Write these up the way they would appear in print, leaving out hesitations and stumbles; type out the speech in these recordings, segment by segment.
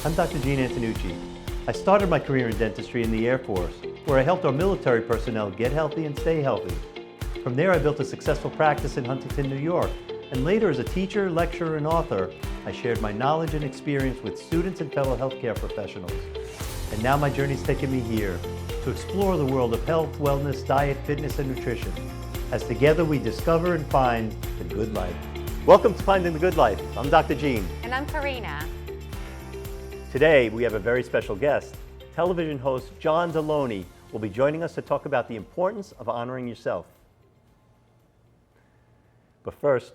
I'm Dr. Gene Antonucci. I started my career in dentistry in the Air Force, where I helped our military personnel get healthy and stay healthy. From there, I built a successful practice in Huntington, New York, and later as a teacher, lecturer, and author, I shared my knowledge and experience with students and fellow healthcare professionals. And now my journey's taken me here to explore the world of health, wellness, diet, fitness, and nutrition, as together we discover and find the good life. Welcome to Finding the Good Life. I'm Dr. Gene. And I'm Karina. Today, we have a very special guest. Television host John Deloney will be joining us to talk about the importance of honoring yourself. But first,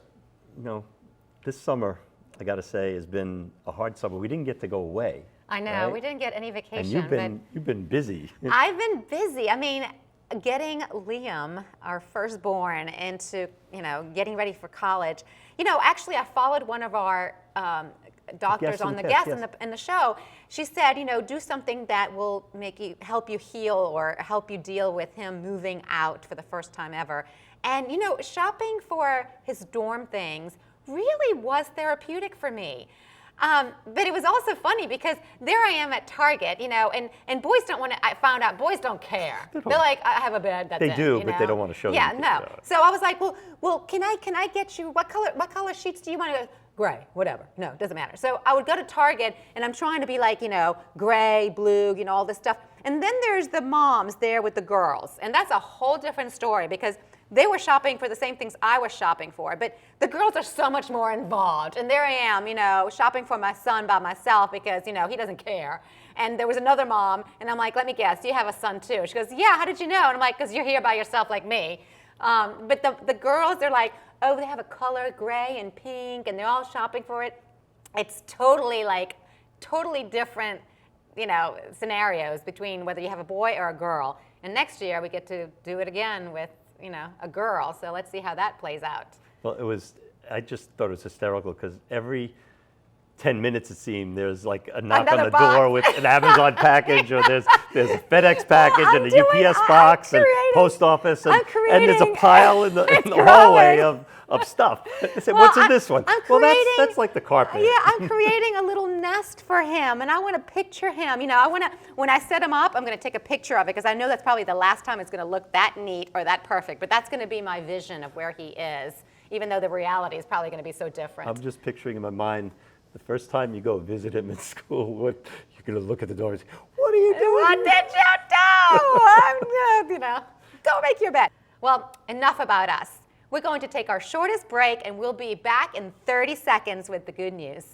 this summer, I gotta say, has been a hard summer. We didn't get to go away. I know, right? We didn't get any vacation. And you've been busy. I've been busy. I mean, getting Liam, our firstborn, into, getting ready for college. Actually, I followed one of our doctors on the guest in the show. She said, do something that will help you heal or help you deal with him moving out for the first time ever. And shopping for his dorm things really was therapeutic for me. But it was also funny because there I am at Target, and boys don't want to, I found out boys don't care. They're like, I have a bed, that's it. They do, but they don't want to show you. Yeah, no. So I was like, well, can I get you, what color sheets do you want to go? Gray, whatever. No, it doesn't matter. So I would go to Target, and I'm trying to be like, gray, blue, all this stuff. And then there's the moms there with the girls. And that's a whole different story because they were shopping for the same things I was shopping for. But the girls are so much more involved. And there I am, shopping for my son by myself because, he doesn't care. And there was another mom, and I'm like, let me guess, you have a son too? She goes, yeah, how did you know? And I'm like, because you're here by yourself like me. But the girls, they're like, oh, they have a color, gray and pink, and they're all shopping for it. It's totally different, scenarios between whether you have a boy or a girl. And next year we get to do it again with, a girl. So let's see how that plays out. Well, I just thought it was hysterical because every 10 minutes it seemed there's like a knock on the door with an Amazon package or there's a FedEx package and a UPS box and post office and there's a pile in the hallway of stuff. I said, what's in this one? That's like the carpet. Yeah, I'm creating a little nest for him and I want to picture him. When I set him up, I'm going to take a picture of it because I know that's probably the last time it's going to look that neat or that perfect, but that's going to be my vision of where he is, even though the reality is probably going to be so different. I'm just picturing in my mind the first time you go visit him in school, you're going to look at the door and say, what are you doing? What did you do? Go make your bed. Well, enough about us. We're going to take our shortest break, and we'll be back in 30 seconds with the good news.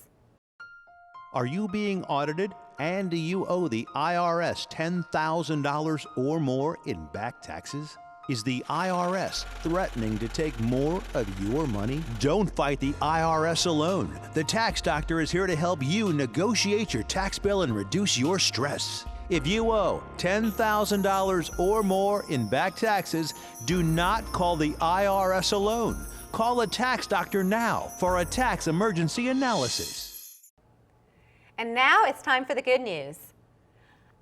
Are you being audited, and do you owe the IRS $10,000 or more in back taxes? Is the IRS threatening to take more of your money? Don't fight the IRS alone. The Tax Doctor is here to help you negotiate your tax bill and reduce your stress. If you owe $10,000 or more in back taxes, do not call the IRS alone. Call a Tax Doctor now for a tax emergency analysis. And now it's time for the good news.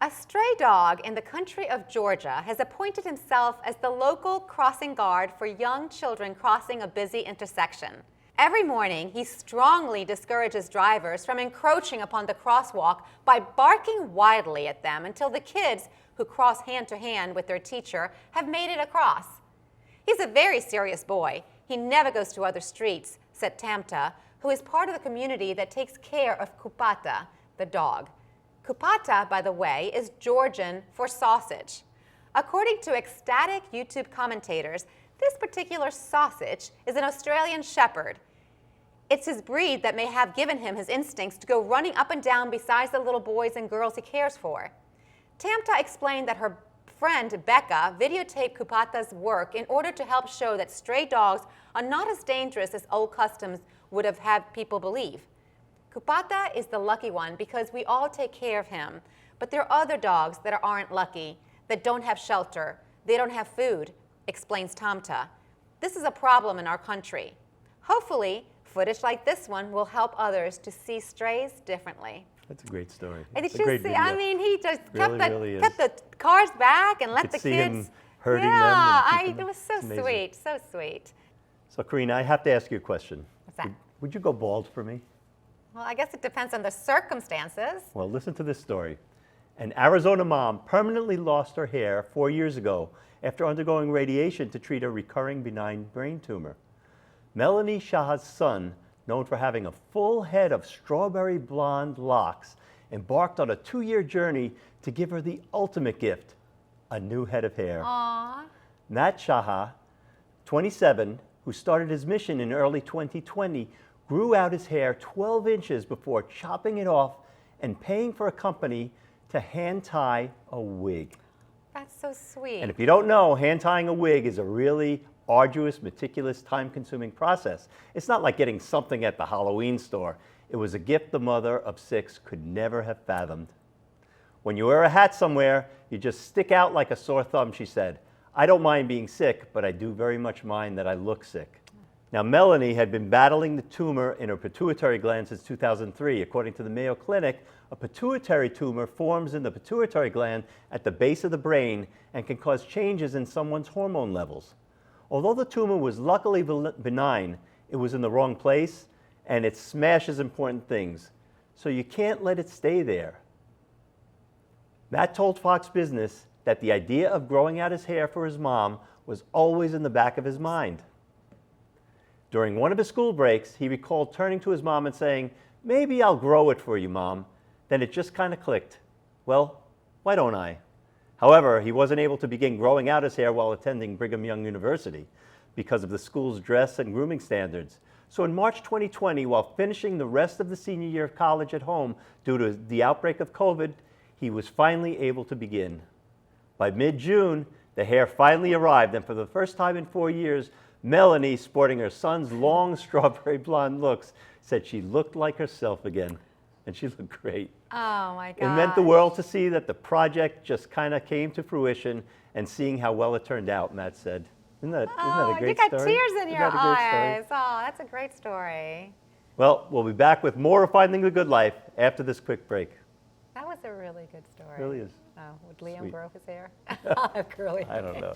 A stray dog in the country of Georgia has appointed himself as the local crossing guard for young children crossing a busy intersection. Every morning, he strongly discourages drivers from encroaching upon the crosswalk by barking wildly at them until the kids who cross hand to hand with their teacher have made it across. He's a very serious boy. He never goes to other streets, said Tamta, who is part of the community that takes care of Kupata, the dog. Kupata, by the way, is Georgian for sausage. According to ecstatic YouTube commentators, this particular sausage is an Australian Shepherd. It's his breed that may have given him his instincts to go running up and down beside the little boys and girls he cares for. Tamta explained that her friend Becca videotaped Kupata's work in order to help show that stray dogs are not as dangerous as old customs would have had people believe. Kupata is the lucky one because we all take care of him. But there are other dogs that aren't lucky, that don't have shelter, they don't have food, explains Tamta. This is a problem in our country. Hopefully, footage like this one will help others to see strays differently. That's a great story. And did you see? I mean, he just kept the cars back and let the see kids. Him hurting them. Yeah, it was so sweet, so sweet. So, Karina, I have to ask you a question. What's that? Would you go bald for me? Well, I guess it depends on the circumstances. Well, listen to this story. An Arizona mom permanently lost her hair 4 years ago after undergoing radiation to treat a recurring benign brain tumor. Melanie Shah's son, known for having a full head of strawberry blonde locks, embarked on a 2-year journey to give her the ultimate gift, a new head of hair. Aww. Nat Shah, 27, who started his mission in early 2020, grew out his hair 12 inches before chopping it off and paying for a company to hand tie a wig. That's so sweet. And if you don't know, hand tying a wig is a really arduous, meticulous, time-consuming process. It's not like getting something at the Halloween store. It was a gift the mother of 6 could never have fathomed. When you wear a hat somewhere, you just stick out like a sore thumb, she said. I don't mind being sick, but I do very much mind that I look sick. Now, Melanie had been battling the tumor in her pituitary gland since 2003. According to the Mayo Clinic, a pituitary tumor forms in the pituitary gland at the base of the brain and can cause changes in someone's hormone levels. Although the tumor was luckily benign, it was in the wrong place and it smashes important things. So you can't let it stay there. Matt told Fox Business that the idea of growing out his hair for his mom was always in the back of his mind. During one of his school breaks, he recalled turning to his mom and saying, "Maybe I'll grow it for you, Mom." Then it just kind of clicked. Well, why don't I? However, he wasn't able to begin growing out his hair while attending Brigham Young University because of the school's dress and grooming standards. So in March 2020, while finishing the rest of the senior year of college at home due to the outbreak of COVID, he was finally able to begin. By mid-June, the hair finally arrived, and for the first time in 4 years, Melanie, sporting her son's long strawberry blonde looks, said she looked like herself again, and she looked great. Oh my God. It meant the world to see that the project just kind of came to fruition and seeing how well it turned out, Matt said. Isn't that a great you got story? tears in Isn't your that a great story? eyes. Oh, that's a great story. Well, we'll be back with more of Finding the Good Life after this quick break. That was a really good story. It really is. Oh, would Liam Sweet. grow his hair? Curly. I don't know.